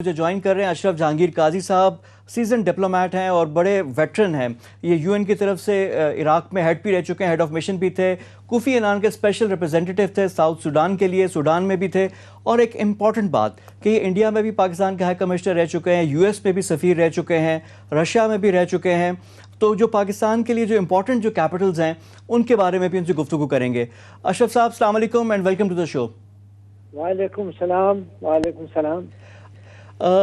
مجھے جوائن کر رہے ہیں اشرف جہانگیر قاضی صاحب، سیزن ڈپلومیٹ ہیں اور بڑے ویٹرن ہیں۔ یہ یو این کی طرف سے عراق میں ہیڈ بھی رہ چکے ہیں، ہیڈ آف مشن بھی تھے، کوفی عنان کے اسپیشل ریپرزینٹیٹو تھے ساؤتھ سوڈان کے لیے، سوڈان میں بھی تھے۔ اور ایک امپورٹنٹ بات کہ یہ انڈیا میں بھی پاکستان کے ہائی کمشنر رہ چکے ہیں، یو ایس میں بھی سفیر رہ چکے ہیں، رشیا میں بھی رہ چکے ہیں۔ تو جو پاکستان کے لیے جو امپورٹنٹ جو کیپٹلز ہیں ان کے بارے میں بھی ان سے گفتگو کریں گے۔ اشرف صاحب السلام علیکم اینڈ ویلکم ٹو دا شو۔ وعلیکم السلام۔ وعلیکم السلام۔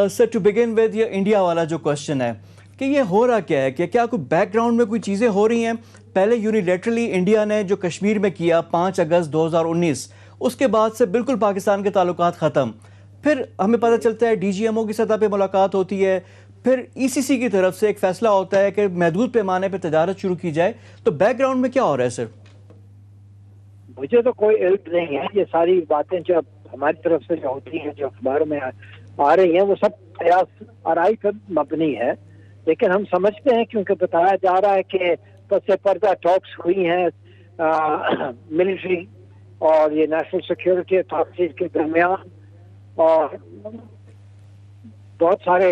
سر ٹو بگن ود یہ انڈیا والا جو کوشچن ہے کہ یہ ہو رہا کیا ہے، کہ کیا کوئی بیک گراؤنڈ میں کوئی چیزیں ہو رہی ہیں؟ پہلے یونیلیٹرلی انڈیا نے جو کشمیر میں کیا 5 اگست 2019، اس کے بعد سے بالکل پاکستان کے تعلقات ختم۔ پھر ہمیں پتہ چلتا ہے ڈی جی ایم او کی سطح پہ ملاقات ہوتی ہے، پھر ای سی سی کی طرف سے ایک فیصلہ ہوتا ہے کہ محدود پیمانے پہ تجارت شروع کی جائے۔ تو بیک گراؤنڈ میں کیا ہو رہا ہے سر؟ مجھے تو کوئی علم نہیں ہے، یہ ساری باتیں جو ہماری طرف سے جو ہوتی ہیں، جو اخباروں میں آ رہی ہیں، وہ سب قیاس آرائی پر مبنی ہے۔ لیکن ہم سمجھتے ہیں کیونکہ بتایا جا رہا ہے کہ پس پردہ ٹاکس ہوئی ہیں ملٹری اور یہ نیشنل سیکیورٹی اتھارٹیز کے درمیان، اور بہت سارے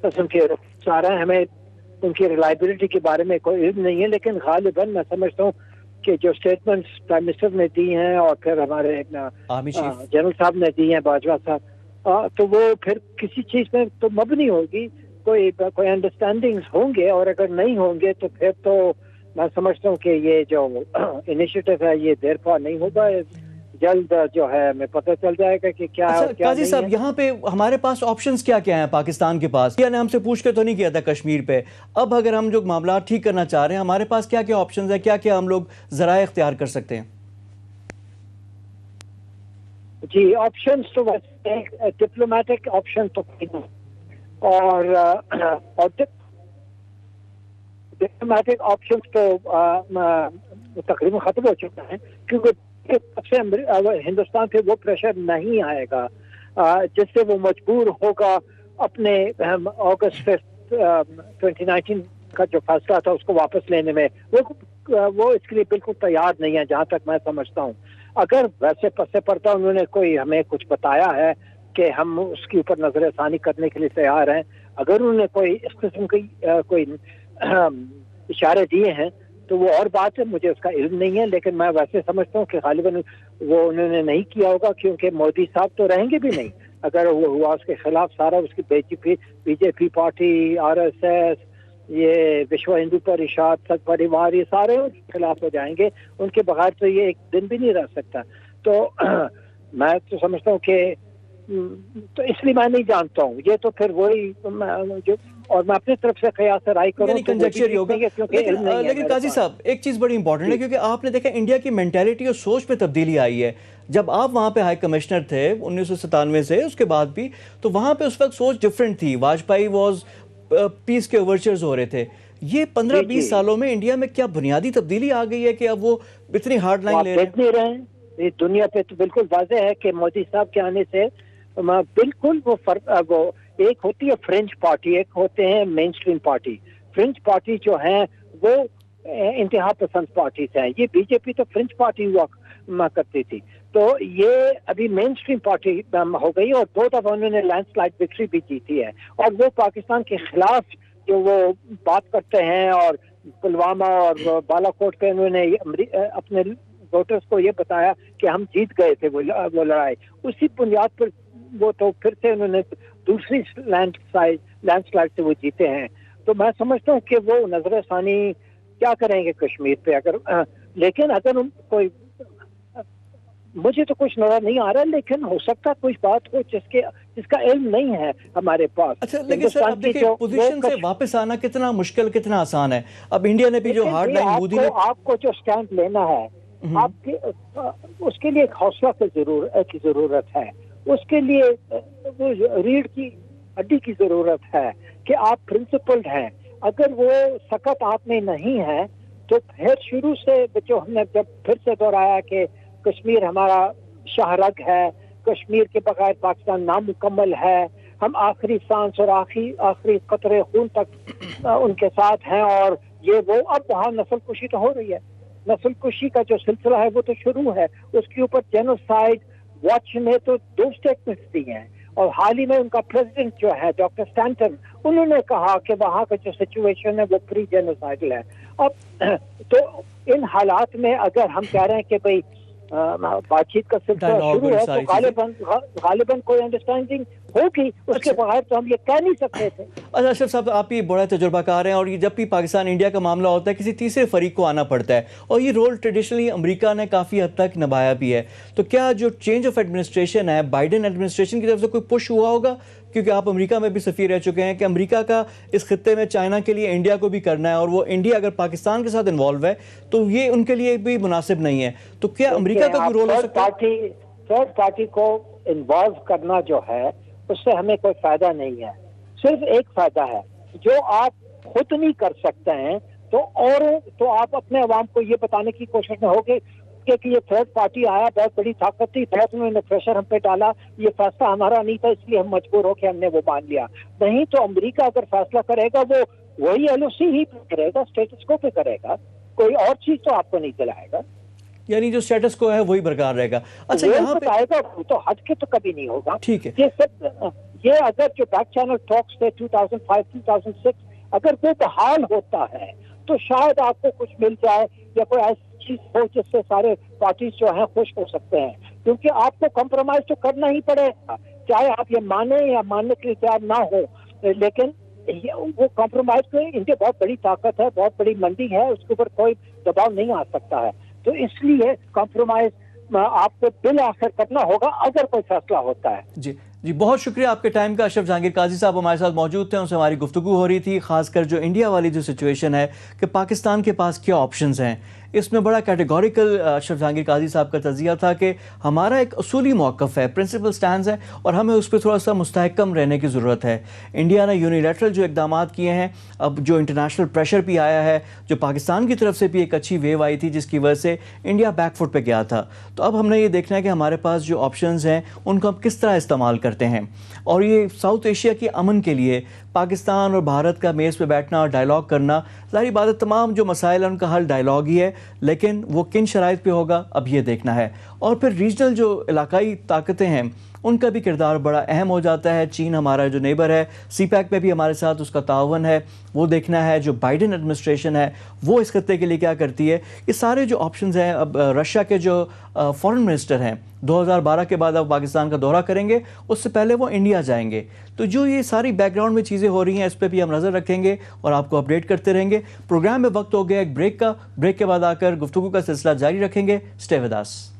قسم کے رخصار ہیں۔ ہمیں ان کی ریلائبلٹی کے بارے میں کوئی علم نہیں ہے، لیکن غالباً میں سمجھتا ہوں کہ جو سٹیٹمنٹس پرائم منسٹر نے دی ہیں اور پھر ہمارے جنرل صاحب نے دی ہیں، باجوہ صاحب، تو وہ پھر کسی چیز میں تو مبنی ہوگی، کوئی انڈرسٹینڈنگز ہوں گے، اور اگر نہیں ہوں گے تو پھر تو میں سمجھتا ہوں کہ یہ جو انیشیٹو ہے یہ دیر پا نہیں ہوگا، جلد جو ہے ہمیں پتہ چل جائے گا کہ کیا ہے۔ قاضی صاحب یہاں پہ ہمارے پاس آپشنز کیا کیا ہیں پاکستان کے پاس؟ نے ہم سے پوچھ کے تو نہیں کیا تھا کشمیر پہ، اب اگر ہم جو معاملات ٹھیک کرنا چاہ رہے ہیں ہمارے پاس کیا کیا آپشنز ہیں، کیا کیا ہم لوگ ذرائع اختیار کر سکتے ہیں؟ جی آپشنز تو ویسے ڈپلومیٹک آپشن تو اور ڈپلومیٹک آپشنز تو تقریباً ختم ہو چکے ہیں، کیونکہ ہندوستان سے وہ پریشر نہیں آئے گا جس سے وہ مجبور ہوگا اپنے اگست 2019 کا جو فیصلہ تھا اس کو واپس لینے میں۔ وہ اس کے لیے بالکل تیار نہیں ہے جہاں تک میں سمجھتا ہوں۔ اگر ویسے پس پردہ انہوں نے کوئی ہمیں کچھ بتایا ہے کہ ہم اس کے اوپر نظر ثانی کرنے کے لیے تیار ہیں، اگر انہوں نے کوئی اس قسم کی کوئی اشارے دیے ہیں تو وہ اور بات ہے، مجھے اس کا علم نہیں ہے، لیکن میں ویسے سمجھتا ہوں کہ غالباً وہ انہوں نے نہیں کیا ہوگا، کیونکہ مودی صاحب تو رہیں گے بھی نہیں اگر وہ ہوا۔ اس کے خلاف سارا اس کی B J P party, R S S, یہ وشو ہندو پریشد، سنگھ پریوار، یہ سارے ان کے خلاف ہو جائیں گے، ان کے بغیر تو یہ ایک دن بھی نہیں رہ سکتا۔ تو میں تو سمجھتا ہوں کہ تو اس لیے میں نہیں جانتا ہوں، یہ تو پھر وہی جو، اور میں اپنی طرف سے قیاس رائے کروں یعنی کنجیکچر ہی ہوگا۔ لیکن قاضی صاحب ایک چیز بڑی امپورٹنٹ ہے، کیونکہ آپ نے دیکھا انڈیا کی مینٹیلٹی اور سوچ میں تبدیلی آئی ہے۔ جب آپ وہاں پہ ہائی کمشنر تھے 1997 سے، اس کے بعد بھی، تو وہاں پہ اس وقت سوچ ڈفرینٹ تھی۔ واجپئی واز پیس کے اوورچرز ہو رہے تھے۔ یہ 15-20 سالوں میں انڈیا میں کیا بنیادی تبدیلی آ گئی ہے کہ اب وہ اتنی ہارڈ لائن لے رہے ہیں؟ یہ دنیا پہ تو بالکل واضح ہے کہ مودی صاحب کے آنے سے بالکل وہ فرق، ایک ہوتی ہے فرنچ پارٹی، ایک ہوتے ہیں مین سٹریم پارٹی۔ فرنچ پارٹی جو ہیں وہ انتہا پسند پارٹیز ہیں، یہ بی جے پی تو فرنچ پارٹی ہوا کرتی تھی، تو یہ ابھی مین سٹریم پارٹی ہو گئی، اور 2 دفعہ انہوں نے لینڈ سلائڈ وکٹری بھی جیتی ہے، اور وہ پاکستان کے خلاف جو وہ بات کرتے ہیں، اور پلوامہ اور بالا کوٹ پہ انہوں نے اپنے ووٹرز کو یہ بتایا کہ ہم جیت گئے تھے وہ لڑائی، اسی بنیاد پر وہ تو پھر سے انہوں نے دوسری لینڈ سلائڈ سے وہ جیتے ہیں۔ تو میں سمجھتا ہوں کہ وہ نظر ثانی کیا کریں گے کشمیر پہ، لیکن اگر کوئی، مجھے تو کچھ نظر نہیں آ رہا، لیکن ہو سکتا کچھ بات ہو جس کا علم نہیں ہے ہمارے پاس۔ اچھا لیکن سر اب دیکھیں پوزیشن سے واپس آنا کتنا مشکل، کتنا آسان ہے۔ اب انڈیا نے بھی جو ہارڈ لائن مودی نے، آپ کو جو سٹینڈ لینا ہے آپ کے، اس کے لیے ایک حوصلہ کی ضرورت ہے، اس کے لیے ریڑھ کی ہڈی کی ضرورت ہے کہ آپ پرنسپلڈ ہیں۔ اگر وہ سخت آپ میں نہیں ہے تو پھر شروع سے جو ہم نے جب پھر سے دہرایا کہ کشمیر ہمارا شاہ رگ ہے، کشمیر کے بغیر پاکستان نامکمل ہے، ہم آخری سانس اور آخری قطرے خون تک ان کے ساتھ ہیں، اور یہ وہ اب وہاں نسل کشی تو ہو رہی ہے، نسل کشی کا جو سلسلہ ہے وہ تو شروع ہے، اس کے اوپر جینوسائیڈ واچ نے تو 2 سٹیٹمنٹس دی ہیں، اور حال ہی میں ان کا پریزیڈنٹ جو ہے ڈاکٹر اسٹینٹن، انہوں نے کہا کہ وہاں کا جو سچویشن ہے وہ پری جینوسائیڈل ہے. اب تو ان حالات میں اگر ہم کہہ رہے ہیں کہ بھئی بات چیت کا سلسلہ شروع ہے تو غالباً کوئی انڈرسٹینڈنگ ہوگی، اس کے بغیر تو ہم یہ کہہ نہیں سکتے تھے. اچھا اشرف صاحب، آپ یہ بڑا تجربہ کار ہیں، اور یہ جب بھی پاکستان انڈیا کا معاملہ ہوتا ہے کسی تیسرے فریق کو آنا پڑتا ہے، اور یہ رول ٹریڈیشنلی امریکہ نے کافی حد تک نبھایا بھی ہے. تو کیا جو چینج آف ایڈمنسٹریشن ہے بائیڈن ایڈمنسٹریشن کی طرف سے کوئی پش ہوا ہوگا؟ کیونکہ آپ امریکہ میں بھی سفیر رہ چکے ہیں کہ امریکہ کا اس خطے میں چائنا کے لیے انڈیا کو بھی کرنا ہے، اور وہ انڈیا اگر پاکستان کے ساتھ انوالو ہے تو یہ ان کے لیے بھی مناسب نہیں ہے. تو کیا امریکہ کا کوئی رول ہو سکتا ہے؟ تھرڈ پارٹی کو انوالو کرنا جو ہے اس سے ہمیں کوئی فائدہ نہیں ہے. صرف ایک فائدہ ہے، جو آپ خود نہیں کر سکتے ہیں تو آپ اپنے عوام کو یہ بتانے کی کوشش میں ہوگے کہ یہ تھرڈ پارٹی آیا، بہت بڑی طاقت تھی، بہت انہوں نے پریشر ہم پہ ڈالا، یہ فیصلہ ہمارا نہیں تھا اس لیے ہم مجبور ہو کے ہم نے وہ مان لیا. نہیں تو امریکہ اگر فیصلہ کرے گا وہ وہی ایل او سی ہی کرے گا، اسٹیٹس کو پہ کرے گا، کوئی اور چیز تو آپ کو نہیں دلائے گا. یعنی جو سٹیٹس کو ہے وہی برقرار رہے گا. اچھا یہاں پہ آئے گا تو ہٹ کے تو کبھی نہیں ہوگا. ٹھیک ہے، یہ اگر جو بیک چینل ٹاکس تھے 2005-2006 اگر وہ بحال ہوتا ہے تو شاید آپ کو کچھ مل جائے یا کوئی ایسی چیز ہو جس سے سارے پارٹیز جو ہیں خوش ہو سکتے ہیں. کیونکہ آپ کو کمپرومائز تو کرنا ہی پڑے گا، چاہے آپ یہ مانیں یا ماننے کے لیے تیار نہ ہو، لیکن وہ کمپرومائز پہ ان کی بہت بڑی طاقت ہے، بہت بڑی منڈی ہے، اس کے اوپر کوئی دباؤ نہیں آ سکتا ہے. تو اس لیے کمپرومائز آپ کو بالآخر کرنا ہوگا اگر کوئی فیصلہ ہوتا ہے. جی بہت شکریہ آپ کے ٹائم کا. اشرف جہانگیر قاضی صاحب ہمارے ساتھ موجود تھے، ان سے ہماری گفتگو ہو رہی تھی، خاص کر جو انڈیا والی جو سچویشن ہے کہ پاکستان کے پاس کیا آپشنز ہیں. اس میں بڑا کیٹیگوریکل اشرف جہانگیر قاضی صاحب کا تجزیہ تھا کہ ہمارا ایک اصولی موقف ہے، پرنسپل سٹینڈز ہے، اور ہمیں اس پہ تھوڑا سا مستحکم رہنے کی ضرورت ہے. انڈیا نے یونیلیٹرل جو اقدامات کیے ہیں، اب جو انٹرنیشنل پریشر بھی آیا ہے، جو پاکستان کی طرف سے بھی ایک اچھی ویو آئی تھی جس کی وجہ سے انڈیا بیک فٹ پہ گیا تھا. تو اب ہم نے یہ دیکھنا ہے کہ ہمارے پاس جو آپشنز ہیں ان کو ہم کس طرح استعمال کرتے ہیں. اور یہ ساؤتھ ایشیا کے امن کے لیے پاکستان اور بھارت کا میز پہ بیٹھنا اور ڈائلاگ کرنا، ظاہری بات ہے تمام جو مسائل ہیں ان کا حل ڈائلاگ ہی ہے، لیکن وہ کن شرائط پہ ہوگا اب یہ دیکھنا ہے. اور پھر ریجنل جو علاقائی طاقتیں ہیں ان کا بھی کردار بڑا اہم ہو جاتا ہے. چین ہمارا جو نیبر ہے، سی پیک میں بھی ہمارے ساتھ اس کا تعاون ہے، وہ دیکھنا ہے. جو بائیڈن ایڈمنسٹریشن ہے وہ اس خطے کے لیے کیا کرتی ہے. یہ سارے جو آپشنز ہیں، اب رشیا کے جو فورن منسٹر ہیں 2012 کے بعد اب پاکستان کا دورہ کریں گے، اس سے پہلے وہ انڈیا جائیں گے. تو جو یہ ساری بیک گراؤنڈ میں چیزیں ہو رہی ہیں اس پہ بھی ہم نظر رکھیں گے اور آپ کو اپڈیٹ کرتے رہیں گے. پروگرام میں وقت ہو گیا ایک بریک کا، بریک کے بعد آ کر گفتگو کا سلسلہ جاری رکھیں گے. Stay with us.